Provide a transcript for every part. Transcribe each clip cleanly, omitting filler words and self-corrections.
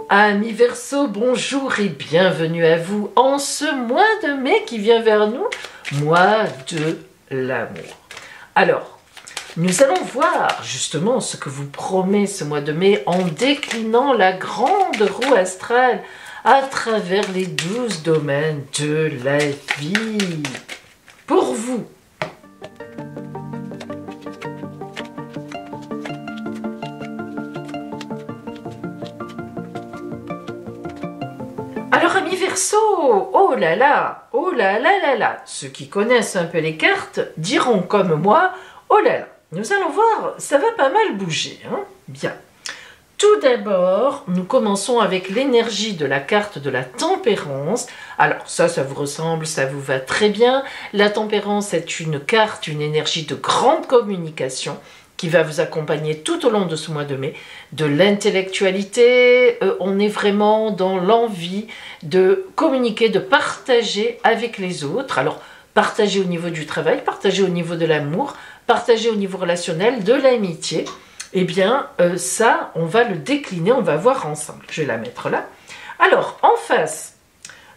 amis Verseau, bonjour et bienvenue à vous en ce mois de mai qui vient vers nous, mois de l'amour. Alors, nous allons voir justement ce que vous promet ce mois de mai en déclinant la grande roue astrale à travers les 12 domaines de la vie. Pour vous. Alors amis Verseau, oh là là, oh là là là là, ceux qui connaissent un peu les cartes diront comme moi, oh là là, nous allons voir, ça va pas mal bouger, hein? Bien. Tout d'abord, nous commençons avec l'énergie de la carte de la tempérance. Alors ça vous ressemble, ça vous va très bien. La tempérance est une carte, une énergie de grande communication qui va vous accompagner tout au long de ce mois de mai, de l'intellectualité, on est vraiment dans l'envie de communiquer, de partager avec les autres. Alors, partager au niveau du travail, partager au niveau de l'amour, partager au niveau relationnel, de l'amitié. Eh bien, ça, on va le décliner, on va voir ensemble. Je vais la mettre là. Alors, en face,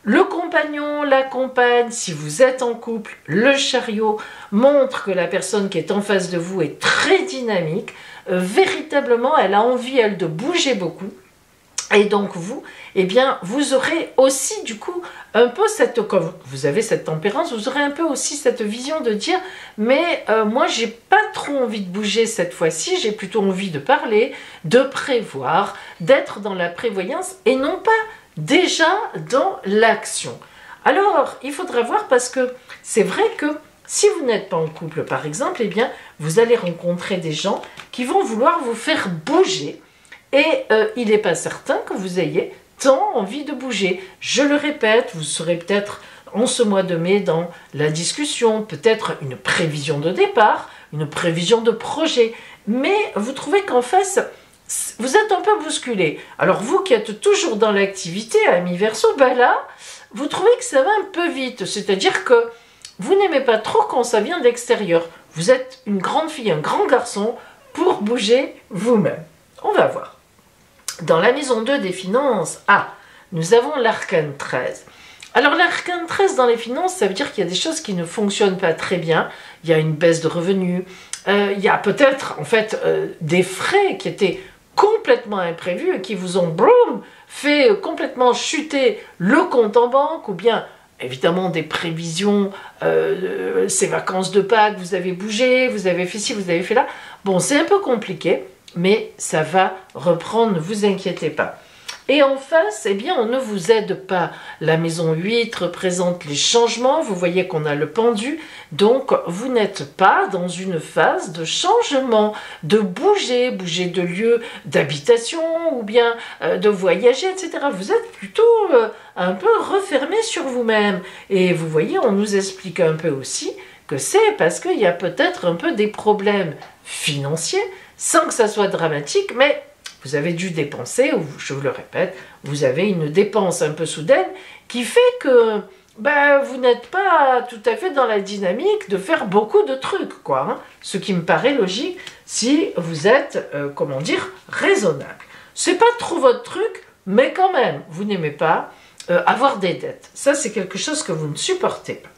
le compagnon, la compagne, si vous êtes en couple, le chariot montre que la personne qui est en face de vous est très dynamique. Véritablement, elle a envie, elle, de bouger beaucoup. Et donc vous, eh bien, vous aurez aussi du coup un peu cette, comme vous avez cette tempérance, vous aurez un peu aussi cette vision de dire, mais moi j'ai pas trop envie de bouger cette fois-ci, j'ai plutôt envie de parler, de prévoir, d'être dans la prévoyance et non pas déjà dans l'action. Alors, il faudra voir parce que c'est vrai que si vous n'êtes pas en couple par exemple, eh bien, vous allez rencontrer des gens qui vont vouloir vous faire bouger. Et il n'est pas certain que vous ayez tant envie de bouger. Je le répète, vous serez peut-être en ce mois de mai dans la discussion, peut-être une prévision de départ, une prévision de projet. Mais vous trouvez qu'en face, vous êtes un peu bousculé. Alors vous qui êtes toujours dans l'activité, amis Verseau, ben là, vous trouvez que ça va un peu vite. C'est-à-dire que vous n'aimez pas trop quand ça vient de l'extérieur. Vous êtes une grande fille, un grand garçon pour bouger vous-même. On va voir. Dans la maison 2 des finances, nous avons l'arcane 13. Alors l'arcane 13 dans les finances, ça veut dire qu'il y a des choses qui ne fonctionnent pas très bien. Il y a une baisse de revenus. Il y a peut-être en fait des frais qui étaient complètement imprévus et qui vous ont fait complètement chuter le compte en banque ou bien évidemment des prévisions, ces vacances de Pâques, vous avez bougé, vous avez fait ci, vous avez fait là. Bon, c'est un peu compliqué. Mais ça va reprendre, ne vous inquiétez pas. Et en face, eh bien, on ne vous aide pas. La maison 8 représente les changements. Vous voyez qu'on a le pendu. Donc, vous n'êtes pas dans une phase de changement, de bouger de lieu d'habitation ou bien de voyager, etc. Vous êtes plutôt un peu refermé sur vous-même. Et vous voyez, on nous explique un peu aussi que c'est parce qu'il y a peut-être un peu des problèmes financiers, sans que ça soit dramatique, mais vous avez dû dépenser, ou je vous le répète, vous avez une dépense un peu soudaine qui fait que vous n'êtes pas tout à fait dans la dynamique de faire beaucoup de trucs, quoi. Hein, ce qui me paraît logique si vous êtes, comment dire, raisonnable. C'est pas trop votre truc, mais quand même, vous n'aimez pas avoir des dettes. Ça, c'est quelque chose que vous ne supportez pas.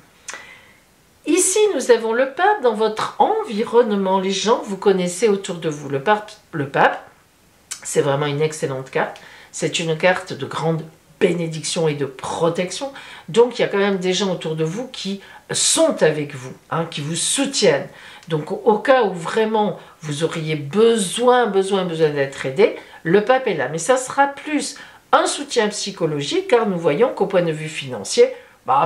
Ici, nous avons le pape dans votre environnement, les gens que vous connaissez autour de vous. Le pape, c'est vraiment une excellente carte. C'est une carte de grande bénédiction et de protection. Donc, il y a quand même des gens autour de vous qui sont avec vous, hein, qui vous soutiennent. Donc, au cas où vraiment vous auriez besoin d'être aidé, le pape est là. Mais ça sera plus un soutien psychologique, car nous voyons qu'au point de vue financier,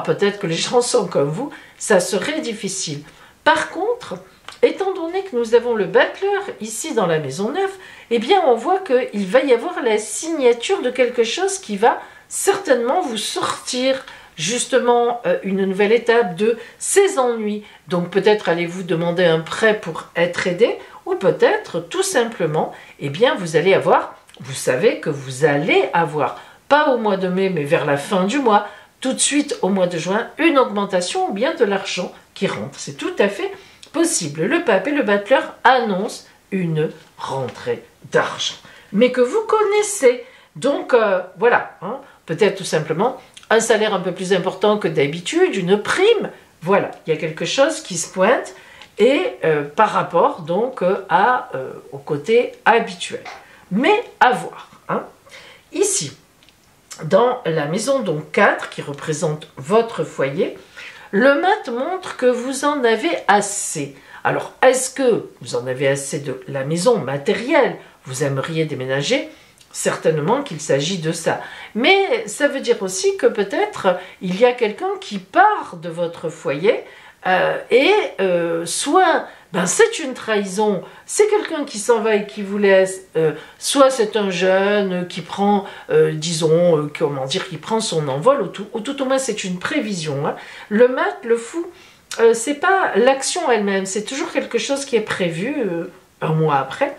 peut-être que les gens sont comme vous, ça serait difficile. Par contre, étant donné que nous avons le battleur ici dans la maison 9, eh bien on voit qu'il va y avoir la signature de quelque chose qui va certainement vous sortir justement une nouvelle étape de ces ennuis. Donc peut-être allez-vous demander un prêt pour être aidé ou peut-être tout simplement, eh bien vous allez avoir, vous savez que vous allez avoir, pas au mois de mai mais vers la fin du mois, tout de suite au mois de juin, une augmentation ou bien de l'argent qui rentre. C'est tout à fait possible. Le pape et le battleur annoncent une rentrée d'argent. Mais que vous connaissez Donc voilà, hein, peut-être tout simplement un salaire un peu plus important que d'habitude, une prime, voilà, il y a quelque chose qui se pointe et par rapport donc au côté habituel. Mais à voir, hein. Ici, dans la maison donc 4 qui représente votre foyer, le mat montre que vous en avez assez. Alors, est-ce que vous en avez assez de la maison matérielle? Vous aimeriez déménager? Certainement qu'il s'agit de ça. Mais ça veut dire aussi que peut-être il y a quelqu'un qui part de votre foyer soit c'est une trahison, c'est quelqu'un qui s'en va et qui vous laisse, soit c'est un jeune qui prend, qui prend son envol, ou tout au moins c'est une prévision. Hein. Le mat, le fou, c'est pas l'action elle-même, c'est toujours quelque chose qui est prévu un mois après.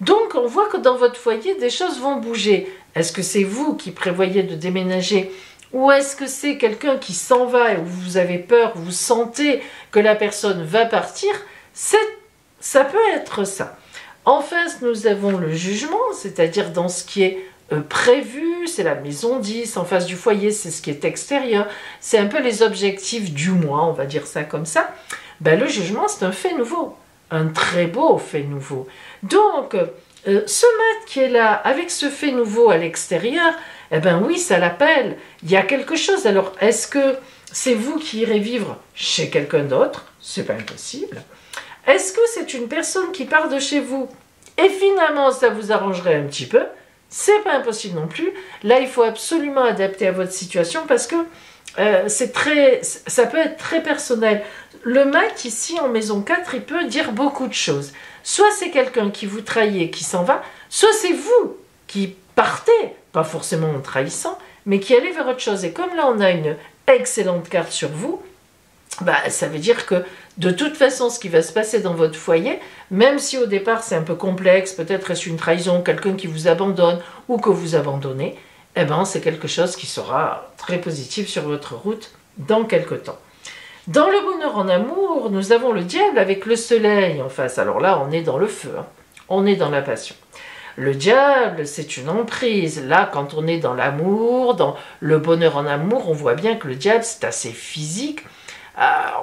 Donc on voit que dans votre foyer, des choses vont bouger. Est-ce que c'est vous qui prévoyez de déménager? Ou est-ce que c'est quelqu'un qui s'en va et où vous avez peur, vous sentez que la personne va partir? Ça peut être ça. En face, nous avons le jugement, c'est-à-dire dans ce qui est prévu, c'est la maison 10, en face du foyer, c'est ce qui est extérieur, c'est un peu les objectifs du mois, on va dire ça comme ça. Le jugement, c'est un fait nouveau, un très beau fait nouveau. Donc, ce mat qui est là, avec ce fait nouveau à l'extérieur, oui, ça l'appelle. Il y a quelque chose. Alors, est-ce que c'est vous qui irez vivre chez quelqu'un d'autre? C'est pas impossible. Est-ce que c'est une personne qui part de chez vous et finalement ça vous arrangerait un petit peu? C'est pas impossible non plus. Là, il faut absolument adapter à votre situation parce que ça peut être très personnel. Le mat ici en maison 4, il peut dire beaucoup de choses. Soit c'est quelqu'un qui vous trahit et qui s'en va, soit c'est vous qui partez, pas forcément en trahissant, mais qui allez vers autre chose. Et comme là, on a une excellente carte sur vous, ça veut dire que de toute façon, ce qui va se passer dans votre foyer, même si au départ c'est un peu complexe, peut-être est-ce une trahison, quelqu'un qui vous abandonne ou que vous abandonnez, c'est quelque chose qui sera très positif sur votre route dans quelque temps. Dans le bonheur en amour, nous avons le diable avec le soleil en face. Alors là, on est dans le feu, hein. On est dans la passion. Le diable, c'est une emprise. Là, quand on est dans l'amour, dans le bonheur en amour, on voit bien que le diable, c'est assez physique.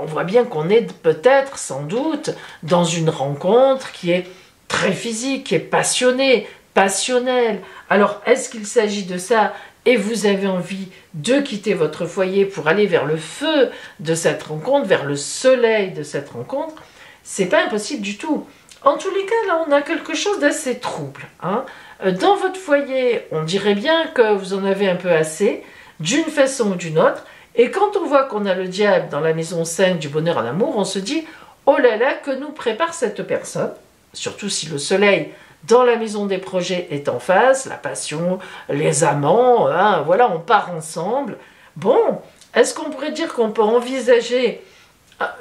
On voit bien qu'on est peut-être, sans doute, dans une rencontre qui est très physique, qui est passionnée, passionnelle. Alors, est-ce qu'il s'agit de ça et vous avez envie de quitter votre foyer pour aller vers le feu de cette rencontre, vers le soleil de cette rencontre? C'est pas impossible du tout. En tous les cas, là, on a quelque chose d'assez trouble. Hein. Dans votre foyer, on dirait bien que vous en avez un peu assez, d'une façon ou d'une autre. Et quand on voit qu'on a le diable dans la maison 5 du bonheur en amour, on se dit « Oh là là, que nous prépare cette personne ?» Surtout si le soleil dans la maison des projets est en face, la passion, les amants, hein, voilà, on part ensemble. Bon, est-ce qu'on pourrait dire qu'on peut envisager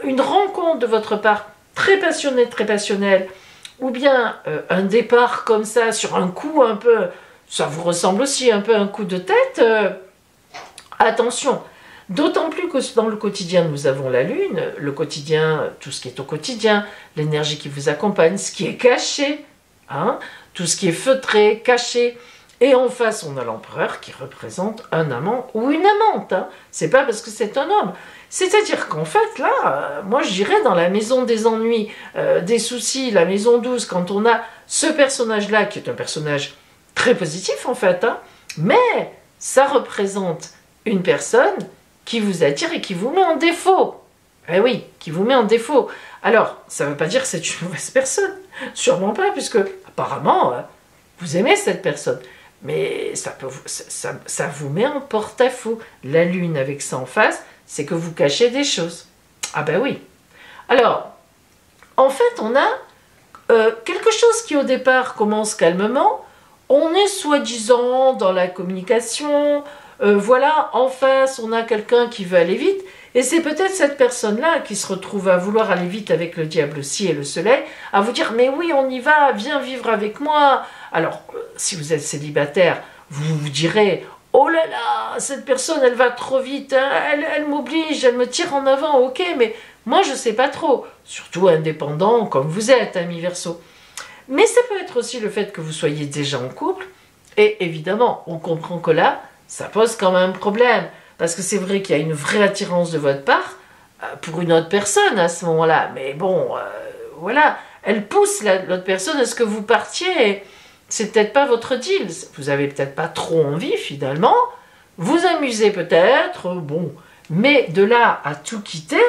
une rencontre de votre part très passionnée, très passionnelle, ou bien un départ comme ça, sur un coup un peu, ça vous ressemble aussi un peu à un coup de tête, attention. D'autant plus que dans le quotidien, nous avons la lune, le quotidien, tout ce qui est au quotidien, l'énergie qui vous accompagne, ce qui est caché, hein, tout ce qui est feutré, caché. Et en face, on a l'empereur qui représente un amant ou une amante. Hein. C'est pas parce que c'est un homme. C'est-à-dire qu'en fait, là, moi je dirais dans la maison des ennuis, des soucis, la maison 12, quand on a ce personnage-là, qui est un personnage très positif en fait, hein, mais ça représente une personne qui vous attire et qui vous met en défaut. Eh oui, qui vous met en défaut. Alors, ça ne veut pas dire que c'est une mauvaise personne. Sûrement pas, puisque apparemment, vous aimez cette personne. Mais ça vous met en porte-à-faux. La lune avec ça en face, c'est que vous cachez des choses. Ah ben oui. Alors, en fait, on a quelque chose qui au départ commence calmement. On est soi-disant dans la communication. Voilà, en face, on a quelqu'un qui veut aller vite. Et c'est peut-être cette personne-là qui se retrouve à vouloir aller vite avec le diable aussi et le soleil, à vous dire « mais oui, on y va, viens vivre avec moi ». Alors, si vous êtes célibataire, vous vous direz « oh là là, cette personne, elle va trop vite, hein, elle m'oblige, elle me tire en avant, ok, mais moi, je ne sais pas trop ». Surtout indépendant comme vous êtes, ami Verseau. Mais ça peut être aussi le fait que vous soyez déjà en couple Et évidemment, on comprend que là, ça pose quand même problème. Parce que c'est vrai qu'il y a une vraie attirance de votre part pour une autre personne à ce moment-là. Mais bon, voilà, elle pousse l'autre personne à ce que vous partiez. C'est peut-être pas votre deal. Vous avez peut-être pas trop envie finalement. Vous amusez peut-être, bon. Mais de là à tout quitter,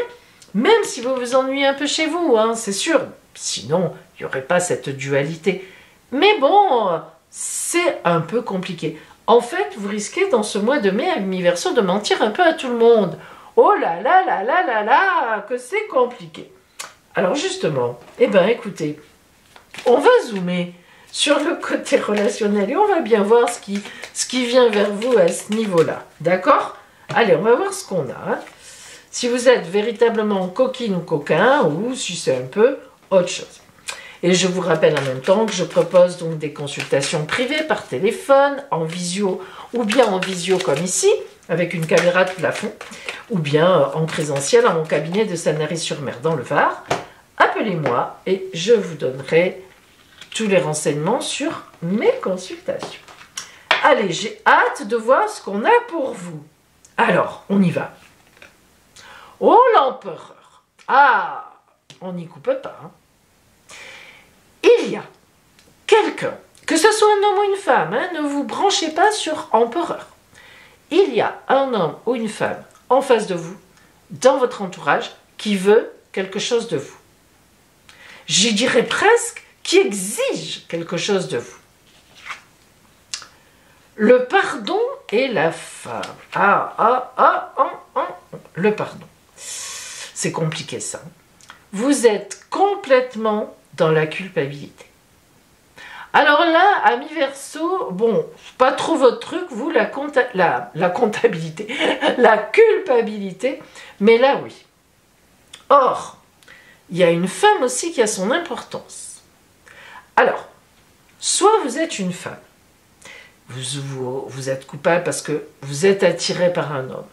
même si vous vous ennuyez un peu chez vous, hein, c'est sûr. Sinon, il n'y aurait pas cette dualité. Mais bon, c'est un peu compliqué. En fait, vous risquez dans ce mois de mai à mi-verso de mentir un peu à tout le monde. Oh là là là là là là, que c'est compliqué. Alors justement, eh bien écoutez, on va zoomer sur le côté relationnel et on va bien voir ce qui vient vers vous à ce niveau-là. D'accord? Allez, on va voir ce qu'on a. Hein. Si vous êtes véritablement coquine ou coquin ou si c'est un peu autre chose. Et je vous rappelle en même temps que je propose donc des consultations privées par téléphone, en visio ou bien en visio comme ici, avec une caméra de plafond, ou bien en présentiel à mon cabinet de Sanary-sur-Mer dans le Var. Appelez-moi et je vous donnerai tous les renseignements sur mes consultations. Allez, j'ai hâte de voir ce qu'on a pour vous. Alors, on y va. Oh, l'empereur! Ah, on n'y coupe pas. Hein. Il y a quelqu'un, que ce soit un homme ou une femme, hein, ne vous branchez pas sur empereur. Il y a un homme ou une femme en face de vous, dans votre entourage, qui veut quelque chose de vous. J'y dirais presque qui exige quelque chose de vous. Le pardon et la femme. Le pardon. C'est compliqué ça. Vous êtes complètement dans la culpabilité. Alors là, à mi-verso, bon, pas trop votre truc, vous, la comptabilité, la culpabilité, mais là, oui. Or, il y a une femme aussi qui a son importance. Alors, soit vous êtes une femme, vous êtes coupable parce que vous êtes attiré par un homme.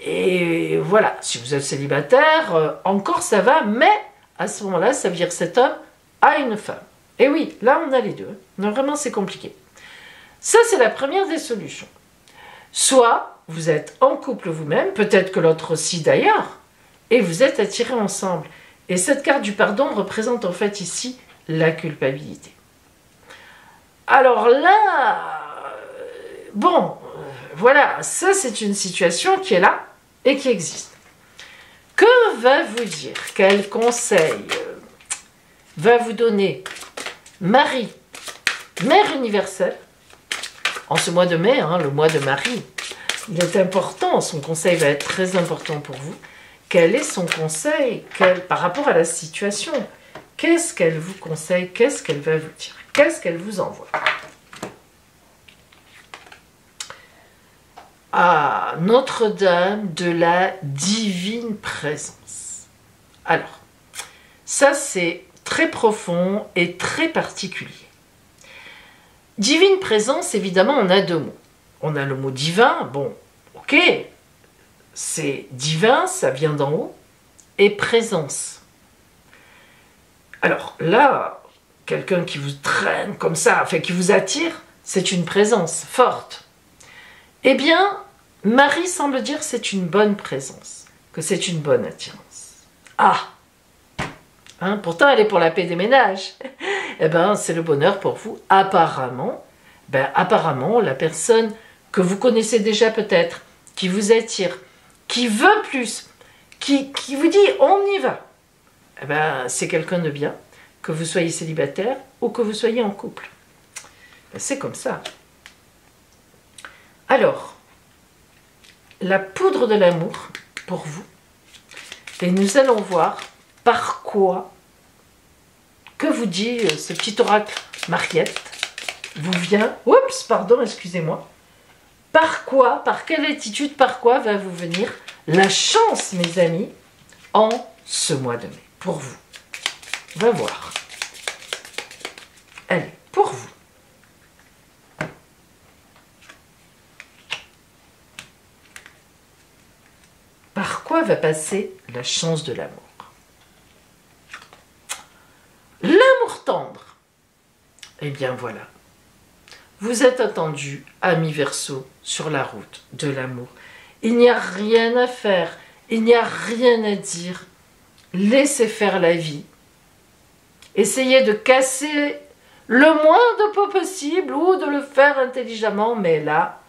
Et voilà, si vous êtes célibataire, encore ça va, mais à ce moment-là, ça veut dire que cet homme a une femme. Et oui, là on a les deux. Non, vraiment c'est compliqué. Ça c'est la première des solutions. Soit vous êtes en couple vous-même, peut-être que l'autre aussi d'ailleurs, et vous êtes attirés ensemble. Et cette carte du pardon représente en fait ici la culpabilité. Alors là, bon, voilà, ça c'est une situation qui est là et qui existe. Que va vous dire, quel conseil va vous donner Marie, Mère universelle, en ce mois de mai, hein, le mois de Marie, il est important, son conseil va être très important pour vous. Quel est son conseil par rapport à la situation? Qu'est-ce qu'elle vous conseille? Qu'est-ce qu'elle va vous dire? Qu'est-ce qu'elle vous envoie? Ah, Notre-Dame de la divine présence. Alors, ça c'est très profond et très particulier. Divine présence, évidemment, on a deux mots. On a le mot divin, bon, ok, c'est divin, ça vient d'en haut, et présence. Alors là, quelqu'un qui vous traîne comme ça, enfin qui vous attire, c'est une présence forte. Eh bien, Marie semble dire que c'est une bonne présence, que c'est une bonne attirance. Ah! Hein, pourtant, elle est pour la paix des ménages. Eh bien, c'est le bonheur pour vous. Apparemment, la personne que vous connaissez déjà peut-être, qui vous attire, qui veut plus, qui vous dit « on y va », eh ben, c'est quelqu'un de bien, que vous soyez célibataire ou que vous soyez en couple. C'est comme ça. Alors, la poudre de l'amour pour vous, et nous allons voir par quoi, que vous dit ce petit oracle Mariette, vous vient, oups, pardon, excusez-moi, par quoi, par quelle attitude, par quoi va vous venir la chance, mes amis, en ce mois de mai, pour vous. On va voir. Allez, pour vous. Par quoi va passer la chance de l'amour? L'amour tendre. Eh bien voilà. Vous êtes attendu, ami Verseau, sur la route de l'amour. Il n'y a rien à faire, il n'y a rien à dire. Laissez faire la vie. Essayez de casser le moins de peau possible ou de le faire intelligemment, mais là,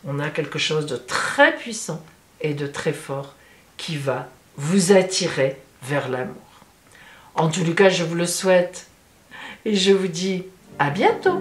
on a quelque chose de très puissant et de très fort qui va vous attirer vers l'amour. En tous les cas, je vous le souhaite et je vous dis à bientôt.